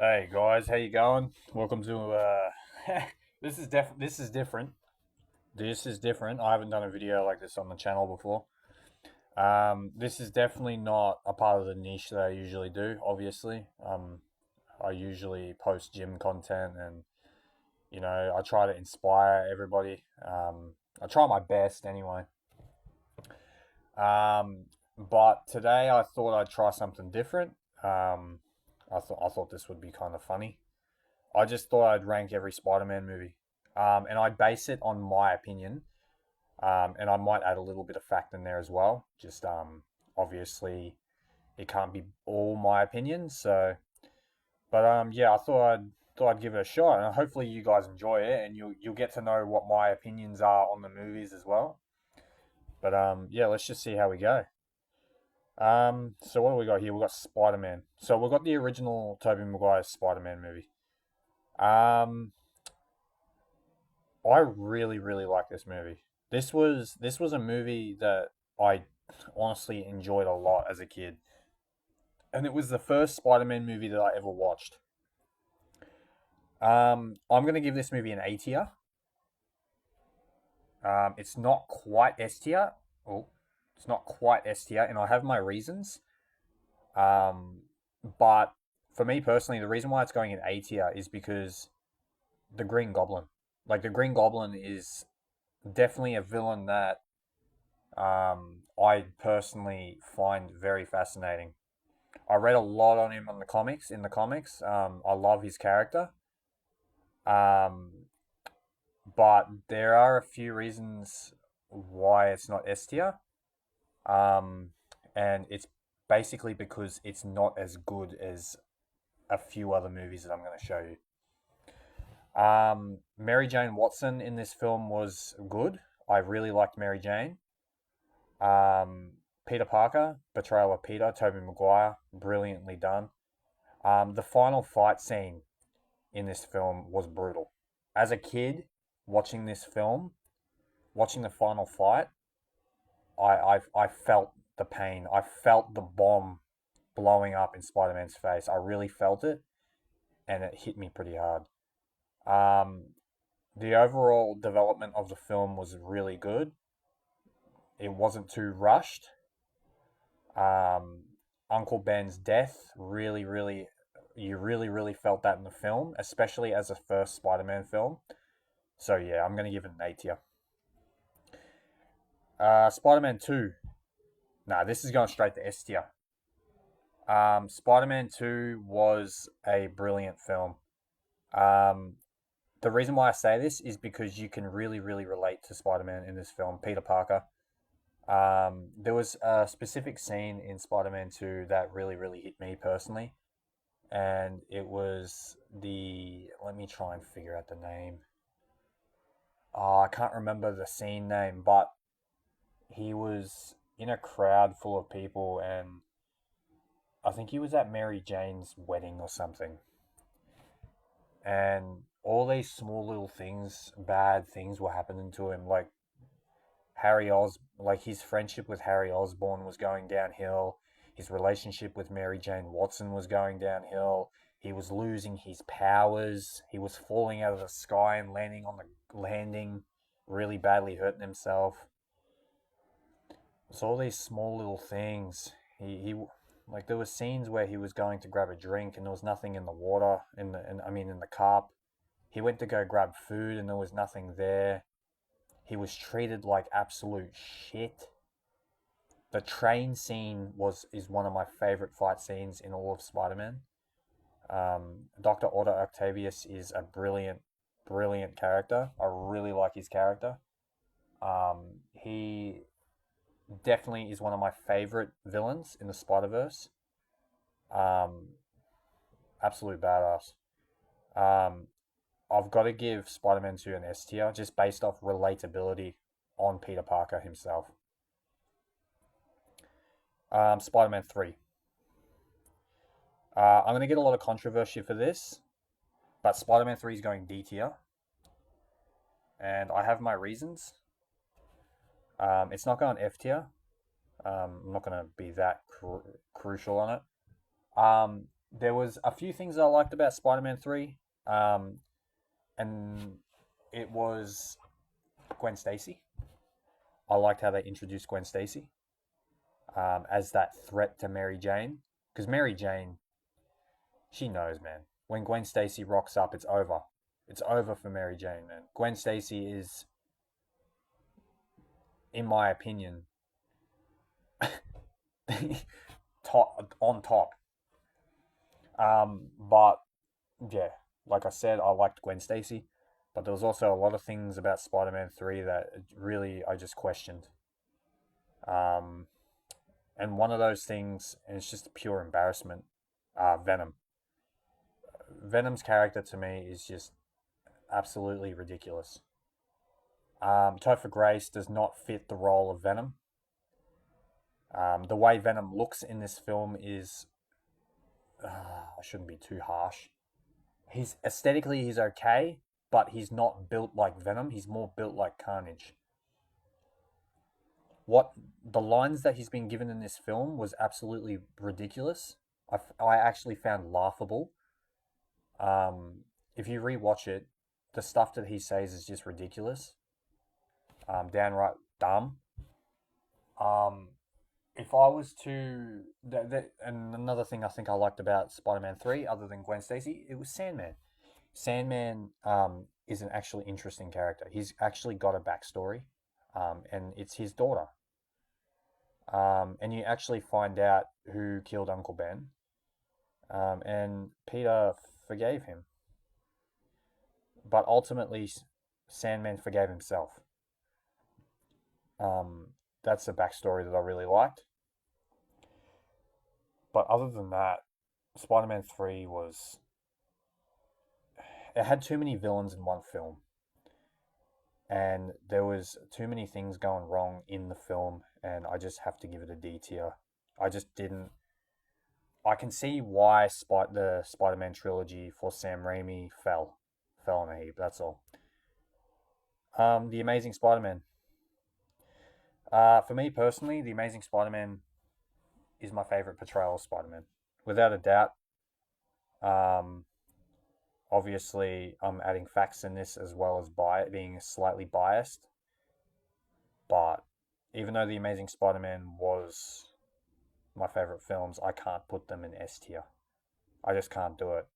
Hey guys, how you going? Welcome to this is different. This is different. I haven't done a video like this on the channel before. This is definitely not a part of the niche that I usually do, obviously. I usually post gym content and I try to inspire everybody. I try my best anyway. Um, but today I thought I'd try something different. I thought this would be kind of funny. I just thought I'd rank every Spider-Man movie, and I'd base it on my opinion, and I might add a little bit of fact in there as well. Just obviously, it can't be all my opinion. So, but yeah, I thought I'd give it a shot, and hopefully you guys enjoy it, and you'll get to know what my opinions are on the movies as well. But yeah, let's just see how we go. So what do we got here? We got Spider-Man. So we've got the original Tobey Maguire Spider-Man movie. Um, I really, really like this movie. This was a movie that I honestly enjoyed a lot as a kid, and it was the first Spider-Man movie that I ever watched. I'm gonna give this movie an A tier. It's not quite S tier. Oh, it's not quite S tier, and I have my reasons. Um, but for me personally, the reason why it's going in A tier is because the Green Goblin. Like the Green Goblin is definitely a villain that I personally find very fascinating. I read a lot on him on the comics. In the comics, I love his character, um, but there are a few reasons why it's not S tier, um, and it's basically because it's not as good as a few other movies that I'm going to show you. Mary Jane Watson in this film was good. I really liked Mary Jane. Um, Peter Parker, Betrayal of Peter, Tobey Maguire, brilliantly done. The final fight scene in this film was brutal. As a kid, watching this film, watching the final fight, I felt the pain. I felt the bomb blowing up in Spider Man's face. I really felt it, and it hit me pretty hard. Um, the overall development of the film was really good. It wasn't too rushed. Um, Uncle Ben's death you really felt that in the film, especially as a first Spider-Man film. So yeah, I'm gonna give it an A tier. Spider-Man 2. Nah, this is going straight to S tier. Spider-Man 2 was a brilliant film. Um, the reason why I say this is because you can really relate to Spider-Man in this film, Peter Parker. There was a specific scene in Spider-Man 2 that really hit me personally, and it was let me try and figure out the name. Oh, I can't remember the scene name, but he was in a crowd full of people, and I think he was at Mary Jane's wedding or something. And all these small little things, bad things were happening to him. Like his friendship with Harry Osborn was going downhill. His relationship with Mary Jane Watson was going downhill. He was losing his powers. He was falling out of the sky and landing on the landing, really badly hurting himself. So all these small little things. He like there were scenes where he was going to grab a drink and there was nothing in the water in the cup. He went to go grab food and there was nothing there. He was treated like absolute shit. The train scene is one of my favorite fight scenes in all of Spider-Man. Dr. Otto Octavius is a brilliant character. I really like his character. He definitely is one of my favorite villains in the Spider Verse. Um, Absolute badass. Um, I've got to give Spider Man 2 an S tier just based off relatability on Peter Parker himself. Spider Man 3. I'm going to get a lot of controversy for this, but Spider Man 3 is going D tier, and I have my reasons. It's not going F tier. I'm not going to be that crucial on it. There was a few things I liked about Spider-Man 3, um, and it was Gwen Stacy. I liked how they introduced Gwen Stacy as that threat to Mary Jane, because Mary Jane, she knows, man. When Gwen Stacy rocks up, it's over. It's over for Mary Jane, man. Gwen Stacy is, in my opinion, top on top. But yeah, like I said, I liked Gwen Stacy, but there was also a lot of things about Spider-Man 3 that really I just questioned. Um, and one of those things, and it's just pure embarrassment, Venom. Venom's character to me is just absolutely ridiculous. Topher Grace does not fit the role of Venom. The way Venom looks in this film is, I shouldn't be too harsh. He's aesthetically he's okay, but he's not built like Venom. He's more built like Carnage. What the lines that he's been given in this film was absolutely ridiculous. I actually found laughable. If you rewatch it, the stuff that he says is just ridiculous. Downright dumb. Um, if I was to, and another thing I think I liked about Spider-Man 3, other than Gwen Stacy, it was Sandman. Sandman is an actually interesting character. He's actually got a backstory, and it's his daughter. And you actually find out who killed Uncle Ben, and Peter forgave him. But ultimately, Sandman forgave himself. That's a backstory that I really liked. But other than that, Spider-Man 3 was. It had too many villains in one film. And there was too many things going wrong in the film, and I just have to give it a D tier. I just didn't. I can see why the Spider-Man trilogy for Sam Raimi fell in a heap. That's all. The Amazing Spider-Man. For me personally, The Amazing Spider-Man is my favorite portrayal of Spider-Man, without a doubt. Um, Obviously, I'm adding facts in this as well as being slightly biased. But even though The Amazing Spider-Man was my favorite films, I can't put them in S tier. I just can't do it.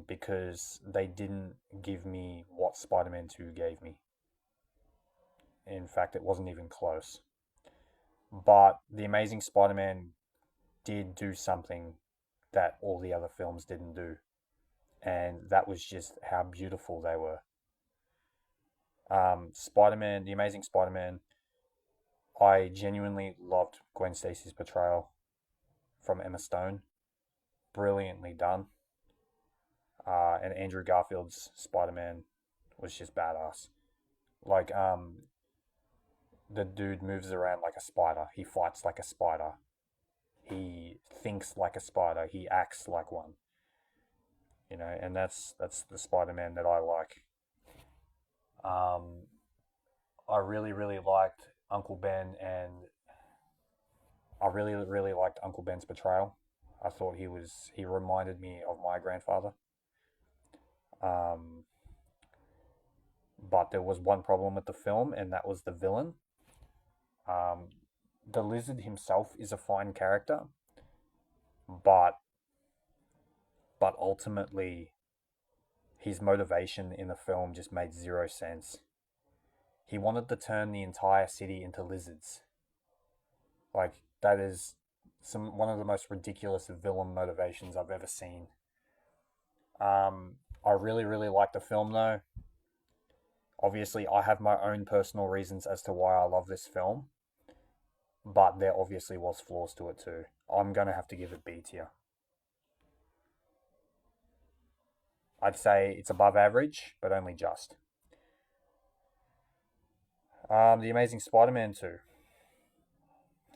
Because they didn't give me what Spider-Man 2 gave me. In fact, it wasn't even close. But The Amazing Spider-Man did do something that all the other films didn't do. And that was just how beautiful they were. Spider-Man, The Amazing Spider-Man, I genuinely loved Gwen Stacy's portrayal from Emma Stone. Brilliantly done. And Andrew Garfield's Spider-Man was just badass. Like, the dude moves around like a spider. He fights like a spider. He thinks like a spider. He acts like one. And that's the Spider-Man that I like. Um, I really really liked Uncle Ben, and I really really liked Uncle Ben's portrayal. I thought he reminded me of my grandfather. Um, but there was one problem with the film, and that was the villain. Um, the lizard himself is a fine character, but ultimately his motivation in the film just made zero sense. He wanted to turn the entire city into lizards. Like, that is one of the most ridiculous villain motivations I've ever seen. I really, really like the film though. Obviously, I have my own personal reasons as to why I love this film, but there obviously was flaws to it too. I'm gonna have to give it B tier. I'd say it's above average, but only just. The Amazing Spider-Man 2.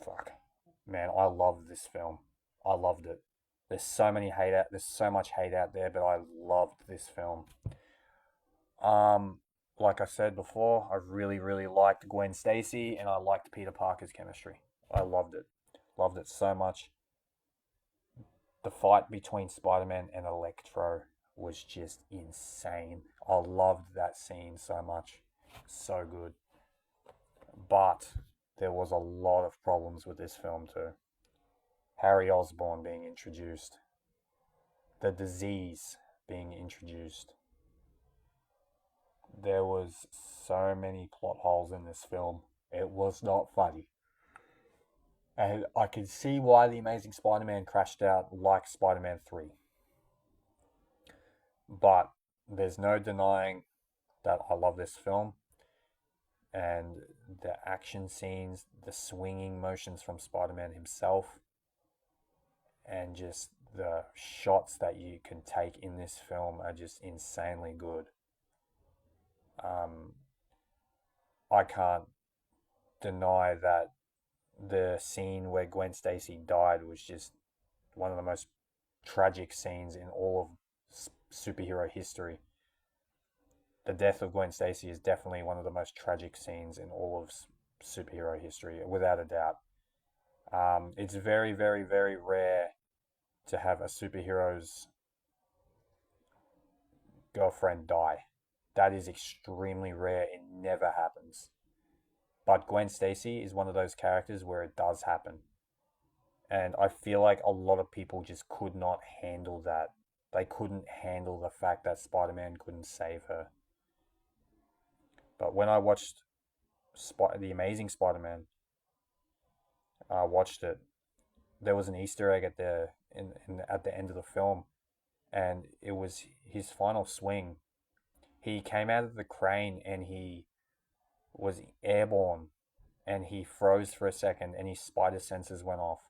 Fuck. Man, I love this film. I loved it. There's so much hate out there, but I loved this film. Like I said before, I really, really liked Gwen Stacy, and I liked Peter Parker's chemistry. I loved it. Loved it so much. the fight between Spider-Man and Electro was just insane. I loved that scene so much. So good. But there was a lot of problems with this film too. Harry Osborn being introduced, the disease being introduced. There was so many plot holes in this film. It was not funny. And I can see why The Amazing Spider-Man crashed out like Spider-Man 3. But there's no denying that I love this film. And the action scenes, the swinging motions from Spider-Man himself, and just the shots that you can take in this film are just insanely good. I can't deny that the scene where Gwen Stacy died was just one of the most tragic scenes in all of superhero history. The death of Gwen Stacy is definitely one of the most tragic scenes in all of superhero history, without a doubt. It's very, very, very rare to have a superhero's girlfriend die. That is extremely rare. It never happens. But Gwen Stacy is one of those characters where it does happen. And I feel like a lot of people just could not handle that. They couldn't handle the fact that Spider-Man couldn't save her. But when I watched The Amazing Spider-Man, I watched it, there was an Easter egg at the end of the film, and it was his final swing. He came out of the crane and he was airborne, and he froze for a second, and his spider senses went off.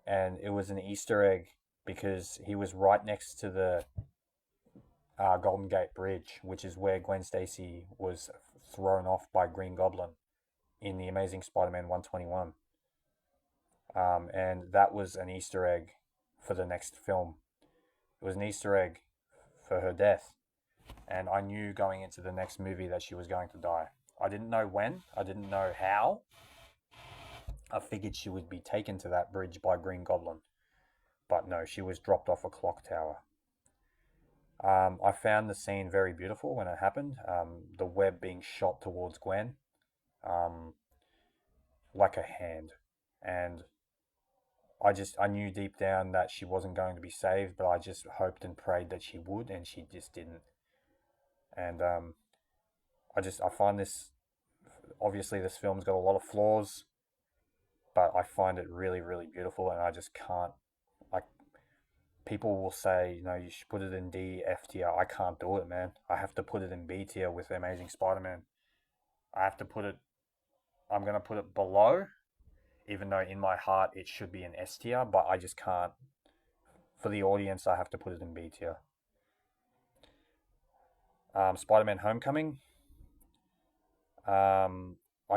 And it was an Easter egg because he was right next to the Golden Gate Bridge, which is where Gwen Stacy was thrown off by Green Goblin in The Amazing Spider-Man 121. And that was an Easter egg for the next film. It was an Easter egg for her death. And I knew going into the next movie that she was going to die. I didn't know when. I didn't know how. I figured she would be taken to that bridge by Green Goblin. But no, she was dropped off a clock tower. I found the scene very beautiful when it happened. The web being shot towards Gwen. Like a hand. And I knew deep down that she wasn't going to be saved, but I just hoped and prayed that she would, and she just didn't. And I find this, obviously this film's got a lot of flaws, but I find it really, really beautiful, and I just can't, like, people will say, you should put it in D, F tier. I can't do it, man. I have to put it in B tier with The Amazing Spider-Man. I'm going to put it below, even though in my heart it should be an S tier, but I just can't. For the audience, I have to put it in B tier. Spider-Man Homecoming. I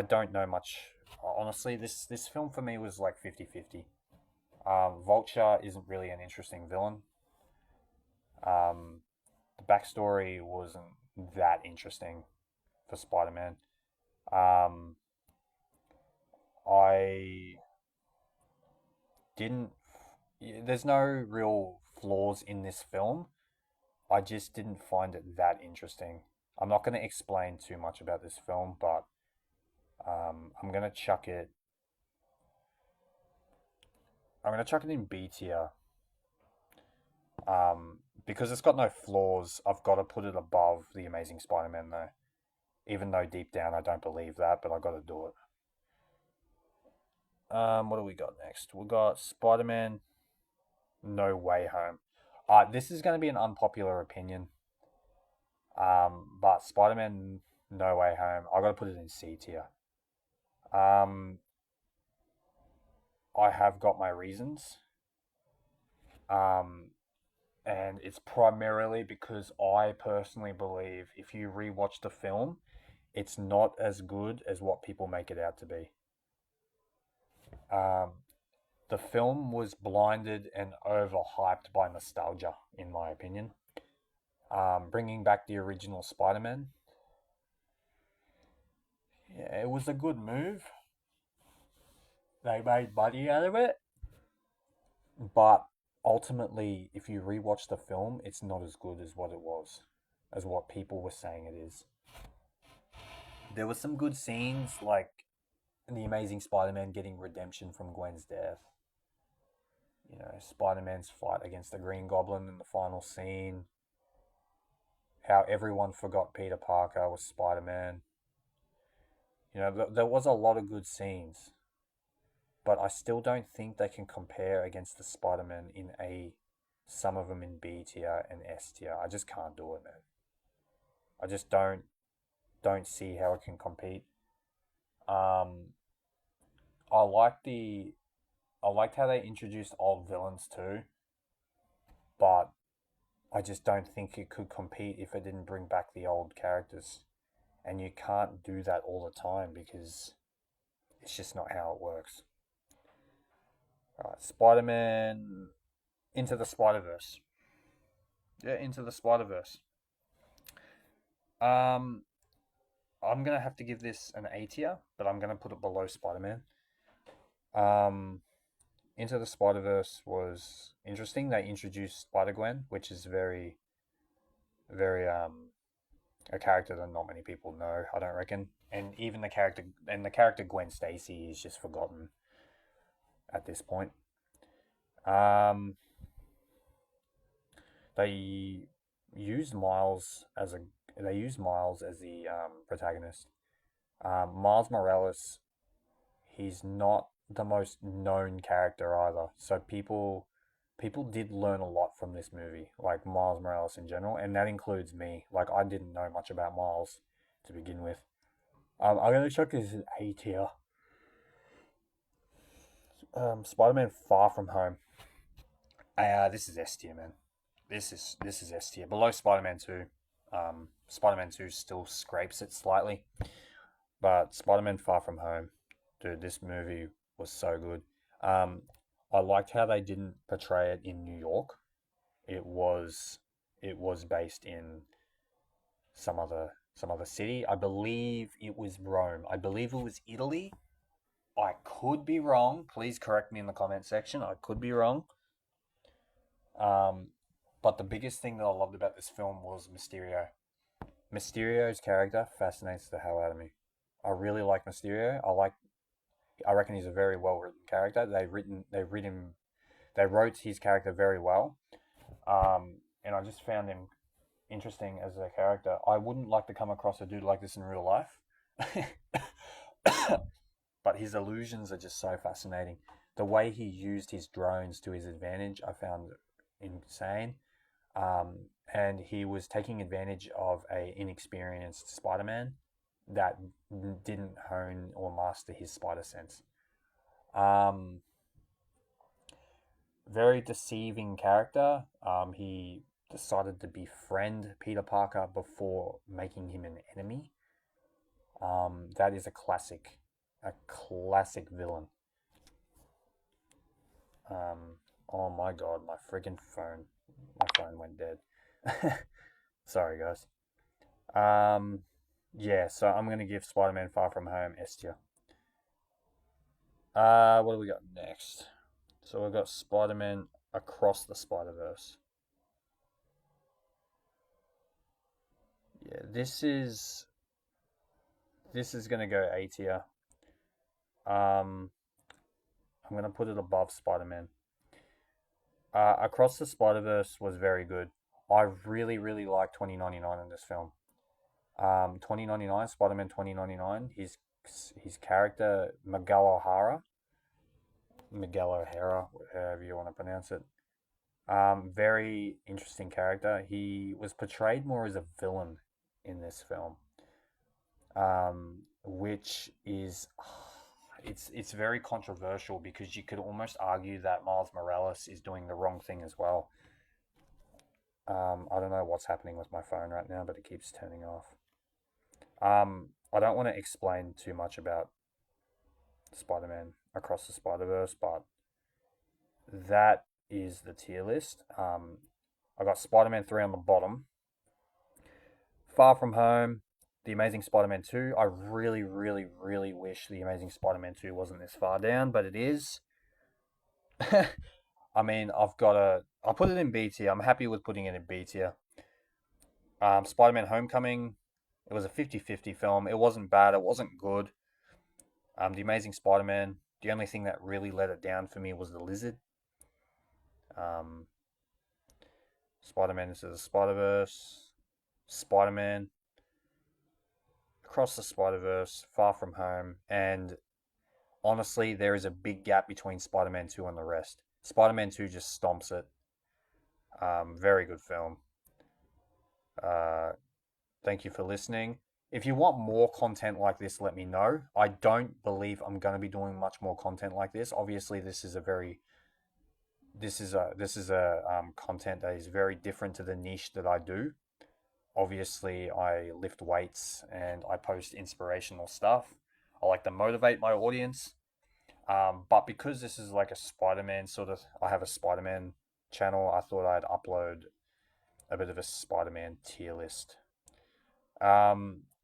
don't know much. Honestly, this film for me was like 50-50. Vulture isn't really an interesting villain. The backstory wasn't that interesting for Spider-Man. I didn't. There's no real flaws in this film. I just didn't find it that interesting. I'm not going to explain too much about this film, but I'm going to chuck it. I'm going to chuck it in B tier. Because it's got no flaws, I've got to put it above The Amazing Spider-Man though. Even though deep down I don't believe that, but I got to do it. What do we got next? We got Spider-Man No Way Home. This is going to be an unpopular opinion. But Spider-Man No Way Home, I got to put it in C tier. I have got my reasons. And it's primarily because I personally believe if you rewatch the film, it's not as good as what people make it out to be. The film was blinded and overhyped by nostalgia, in my opinion. Bringing back the original Spider-Man. Yeah, it was a good move. They made money out of it. But ultimately, if you rewatch the film, it's not as good as what it was, as what people were saying it is. There were some good scenes, like the Amazing Spider-Man getting redemption from Gwen's death. You know, Spider-Man's fight against the Green Goblin in the final scene. How everyone forgot Peter Parker was Spider-Man. You know, there was a lot of good scenes, but I still don't think they can compare against the Spider-Man in A, some of them in B tier and S tier. I just can't do it, man. I just don't see how it can compete. Um, I like the I liked how they introduced old villains too, but I just don't think it could compete if it didn't bring back the old characters. And you can't do that all the time because it's just not how it works. Alright, Spider Man Into the Spider Verse. Yeah, Into the Spider Verse. Um, I'm gonna have to give this an A tier, but I'm gonna put it below Spider Man. Um, Into the Spider Verse was interesting. They introduced Spider Gwen, which is very a character that not many people know. I don't reckon, and even the character Gwen Stacy is just forgotten at this point. Um, they used Miles as a they used Miles as the protagonist. Miles Morales, he's not the most known character either. So people did learn a lot from this movie, like Miles Morales in general, and that includes me. Like I didn't know much about Miles to begin with. I'm gonna chuck this as A tier. Spider-Man Far From Home. This is S tier, man. This is S tier. Below Spider-Man 2. Spider-Man 2 still scrapes it slightly, but Spider-Man Far From Home, dude, this movie was so good. Um, I liked how they didn't portray it in New York. It was it was based in some other city. I believe it was Rome. I believe it was Italy. I could be wrong. Please correct me in the comment section. I could be wrong. Um, but the biggest thing that I loved about this film was Mysterio. Mysterio's character fascinates the hell out of me. I really like Mysterio. I reckon he's a very well written character. They wrote his character very well. And I just found him interesting as a character. I wouldn't like to come across a dude like this in real life. But his illusions are just so fascinating. The way he used his drones to his advantage, I found insane. And he was taking advantage of a inexperienced Spider-Man that didn't hone or master his spider sense. Um, Very deceiving character. He decided to befriend Peter Parker before making him an enemy. That is a classic villain. Oh my god, my phone went dead. Sorry, guys. Yeah, so I'm gonna give Spider-Man Far From Home S tier. What do we got next? So we've got Spider-Man Across the Spider-Verse. Yeah, this is gonna go A tier. Um, I'm gonna put it above Spider-Man. Across the Spider-Verse was very good. I really, really like 2099 in this film. 2099, Spider-Man 2099. His character Miguel O'Hara, however you want to pronounce it. Very interesting character. He was portrayed more as a villain in this film, which is it's very controversial because you could almost argue that Miles Morales is doing the wrong thing as well. I don't know what's happening with my phone right now, but it keeps turning off. I don't want to explain too much about Spider-Man Across the Spider-Verse, but that is the tier list. I got Spider-Man 3 on the bottom. Far From Home, The Amazing Spider-Man 2. I really, really, really wish The Amazing Spider-Man 2 wasn't this far down, but it is. I mean, I'll put it in B tier. I'm happy with putting it in B tier. Spider-Man Homecoming, it was a 50-50 film. It wasn't bad, it wasn't good. The Amazing Spider-Man, the only thing that really let it down for me was the lizard. Um, Spider-Man Into the Spider-Verse, Spider-Man, Across the Spider-Verse, Far From Home, and honestly, there is a big gap between Spider-Man 2 and the rest. Spider-Man 2 just stomps it. Very good film. Uh, Thank you for listening. If you want more content like this, let me know. I don't believe I'm going to be doing much more content like this. Obviously, this is a content that is very different to the niche that I do. Obviously, I lift weights and I post inspirational stuff. I like to motivate my audience. But because this is like a Spider-Man sort of, I have a Spider-Man channel, I thought I'd upload a bit of a Spider-Man tier list.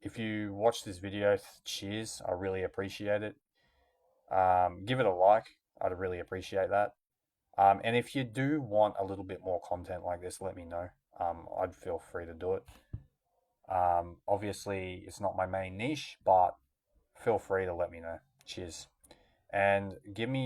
If you watch this video, cheers. I really appreciate it. Give it a like. I'd really appreciate that. And if you do want a little bit more content like this, let me know. I'd feel free to do it. Obviously, it's not my main niche, but feel free to let me know. Cheers. And give me